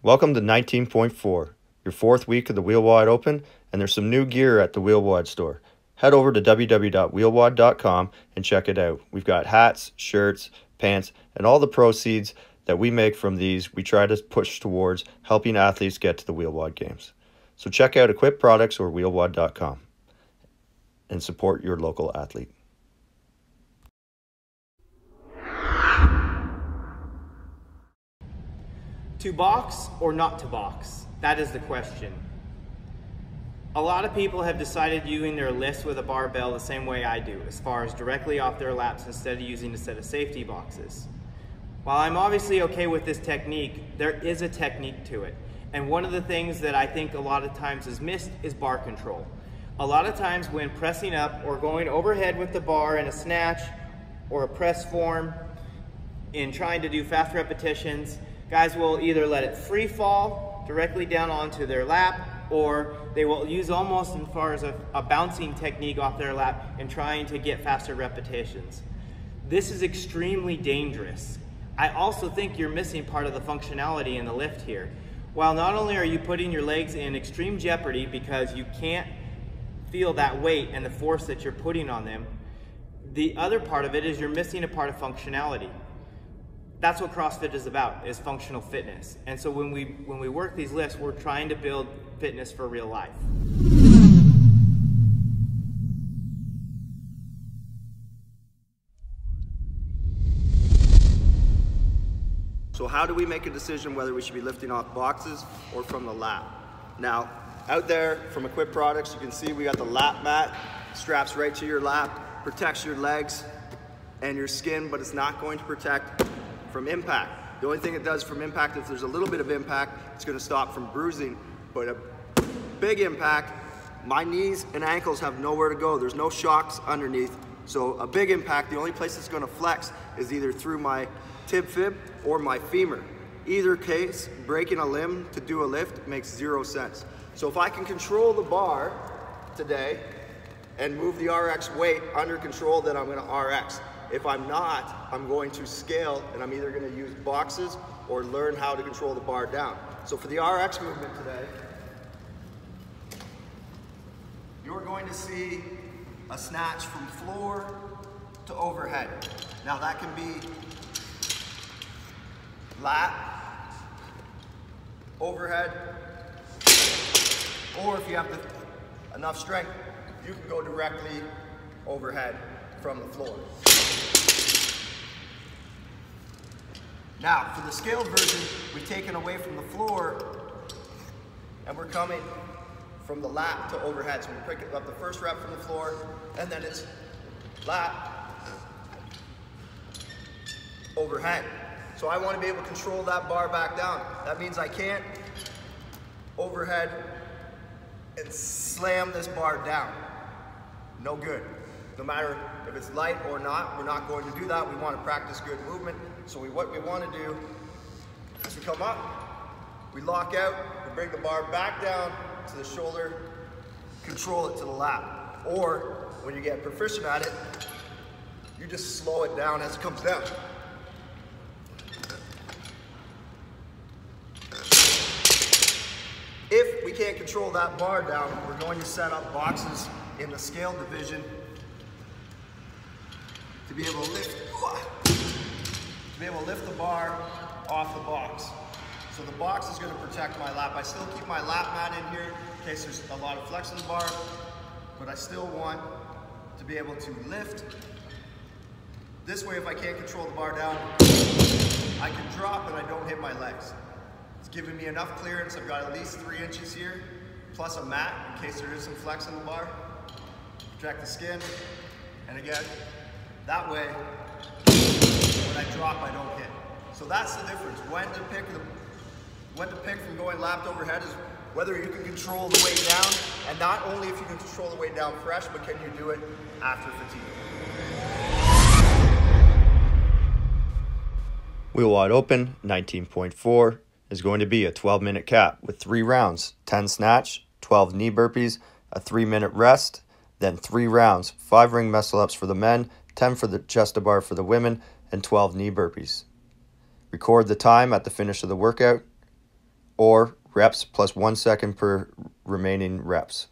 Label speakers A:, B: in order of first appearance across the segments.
A: Welcome to 19.4, your fourth week of the WheelWOD Open, and there's some new gear at the WheelWOD store. Head over to www.wheelwod.com and check it out. We've got hats, shirts, pants, and all the proceeds that we make from these we try to push towards helping athletes get to the WheelWOD games. So check out Equip Products or wheelwod.com and support your local athlete.
B: To box or not to box? That is the question. A lot of people have decided using their lifts with a barbell the same way I do, as far as directly off their laps instead of using a set of safety boxes. While I'm obviously okay with this technique, there is a technique to it. And one of the things that I think a lot of times is missed is bar control. A lot of times when pressing up or going overhead with the bar in a snatch or a press form in trying to do fast repetitions, guys will either let it free fall directly down onto their lap, or they will use almost as far as a bouncing technique off their lap in trying to get faster repetitions. This is extremely dangerous. I also think you're missing part of the functionality in the lift here. While not only are you putting your legs in extreme jeopardy because you can't feel that weight and the force that you're putting on them, the other part of it is you're missing a part of functionality. That's what CrossFit is about, is functional fitness. And so when we work these lifts, we're trying to build fitness for real life.
A: So how do we make a decision whether we should be lifting off boxes or from the lap? Now, out there from Equip Products, you can see we got the lap mat, straps right to your lap, protects your legs and your skin, but it's not going to protect from impact. The only thing it does from impact, if there's a little bit of impact, it's going to stop from bruising. But a big impact, my knees and ankles have nowhere to go. There's no shocks underneath. So a big impact, the only place it's going to flex is either through my tib fib or my femur. Either case, breaking a limb to do a lift makes zero sense. So if I can control the bar today and move the RX weight under control, then I'm going to RX. If I'm not, I'm going to scale, and I'm either going to use boxes or learn how to control the bar down. So for the RX movement today, you're going to see a snatch from floor to overhead. Now that can be lat, overhead, or if you have enough strength, you can go directly overhead from the floor. Now, for the scaled version, we've taken away from the floor and we're coming from the lap to overhead. So we pick up the first rep from the floor and then it's lap, overhead. So I want to be able to control that bar back down. That means I can't overhead and slam this bar down. No good. No matter if it's light or not, we're not going to do that. We want to practice good movement. So what we want to do is we come up, we lock out, we bring the bar back down to the shoulder, control it to the lap. Or when you get proficient at it, you just slow it down as it comes down. If we can't control that bar down, we're going to set up boxes in the scale division to be able to lift the bar off the box. So the box is going to protect my lap. I still keep my lap mat in here in case there's a lot of flex in the bar, but I still want to be able to lift. This way, if I can't control the bar down, I can drop and I don't hit my legs. It's giving me enough clearance. I've got at least 3 inches here, plus a mat in case there is some flex in the bar. Protect the skin, and again, that way, when I drop, I don't hit. So that's the difference. When to pick from going lap to overhead is whether you can control the weight down, and not only if you can control the weight down fresh, but can you do it after fatigue. WheelWOD Open 19.4 is going to be a 12-minute cap with 3 rounds, 10 snatch, 12 knee burpees, a 3-minute rest, then 3 rounds, 5 ring muscle-ups for the men, 10 for the chest to bar for the women, and 12 knee burpees. Record the time at the finish of the workout. or reps plus 1 second per remaining reps.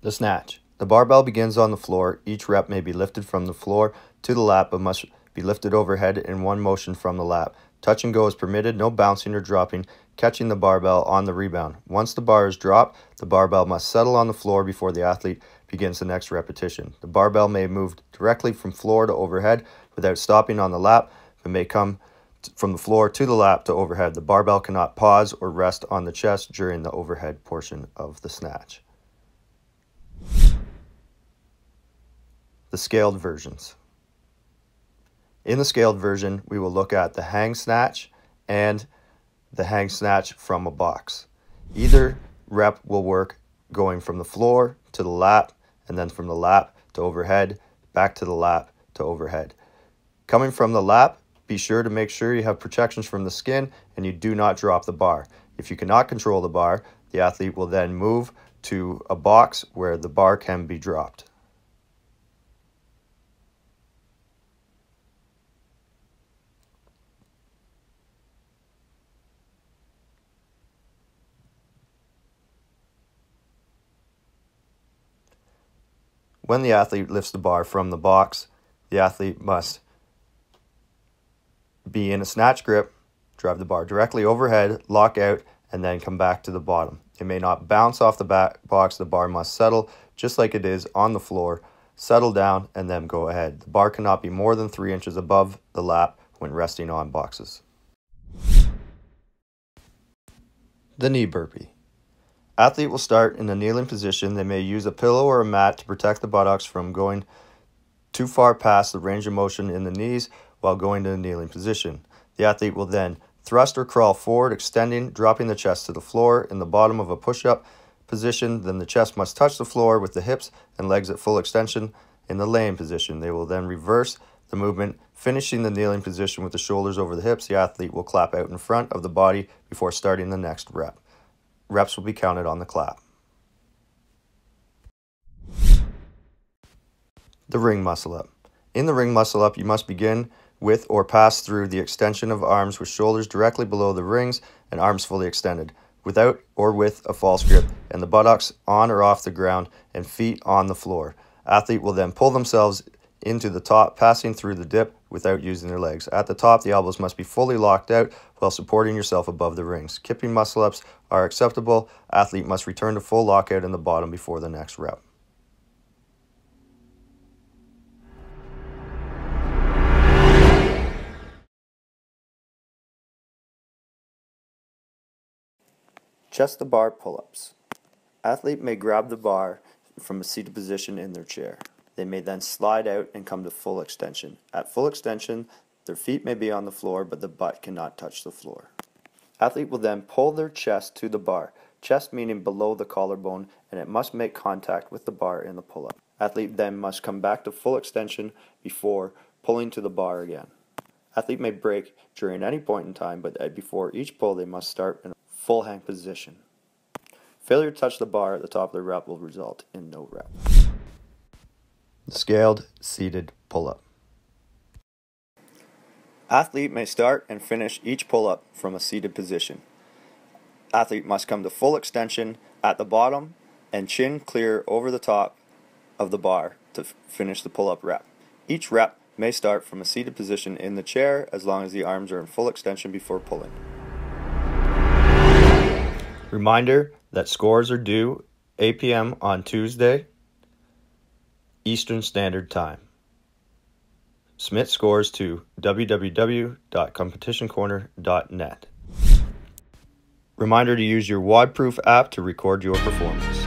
A: The snatch. The barbell begins on the floor. Each rep may be lifted from the floor to the lap, but must be lifted overhead in one motion from the lap. Touch and go is permitted, no bouncing or dropping, catching the barbell on the rebound. Once the bar is dropped, the barbell must settle on the floor before the athlete begins the next repetition. The barbell may move directly from floor to overhead without stopping on the lap, but may come from the floor to the lap to overhead. The barbell cannot pause or rest on the chest during the overhead portion of the snatch. The scaled versions. In the scaled version, we will look at the hang snatch and the hang snatch from a box. Either rep will work going from the floor to the lap, and then from the lap to overhead, back to the lap to overhead. Coming from the lap, be sure to make sure you have protections from the skin and you do not drop the bar. If you cannot control the bar, the athlete will then move to a box where the bar can be dropped. When the athlete lifts the bar from the box, the athlete must be in a snatch grip, drive the bar directly overhead, lock out, and then come back to the bottom. It may not bounce off the box. The bar must settle just like it is on the floor, settle down, and then go ahead. The bar cannot be more than 3 inches above the lap when resting on boxes. The knee burpee. Athlete will start in a kneeling position. They may use a pillow or a mat to protect the buttocks from going too far past the range of motion in the knees while going to the kneeling position. The athlete will then thrust or crawl forward, extending, dropping the chest to the floor in the bottom of a push-up position. Then the chest must touch the floor with the hips and legs at full extension in the laying position. They will then reverse the movement, finishing the kneeling position with the shoulders over the hips. The athlete will clap out in front of the body before starting the next rep. Reps will be counted on the clap. The ring muscle up. In the ring muscle up, you must begin with or pass through the extension of arms with shoulders directly below the rings and arms fully extended, without or with a false grip, and the buttocks on or off the ground and feet on the floor. Athlete will then pull themselves into the top, passing through the dip without using their legs. At the top, the elbows must be fully locked out while supporting yourself above the rings. Kipping muscle ups are acceptable. Athlete must return to full lockout in the bottom before the next rep. Chest to bar pull-ups. Athlete may grab the bar from a seated position in their chair. They may then slide out and come to full extension. At full extension, their feet may be on the floor, but the butt cannot touch the floor. Athlete will then pull their chest to the bar, chest meaning below the collarbone, and it must make contact with the bar in the pull-up. Athlete then must come back to full extension before pulling to the bar again. Athlete may break during any point in time, but before each pull, they must start in a full hang position. Failure to touch the bar at the top of the rep will result in no rep. Scaled seated pull-up. Athlete may start and finish each pull-up from a seated position. Athlete must come to full extension at the bottom and chin clear over the top of the bar to finish the pull-up rep. Each rep may start from a seated position in the chair as long as the arms are in full extension before pulling. Reminder that scores are due 8 p.m. on Tuesday, Eastern Standard Time. Submit scores to www.competitioncorner.net. Reminder to use your WOD-proof app to record your performance.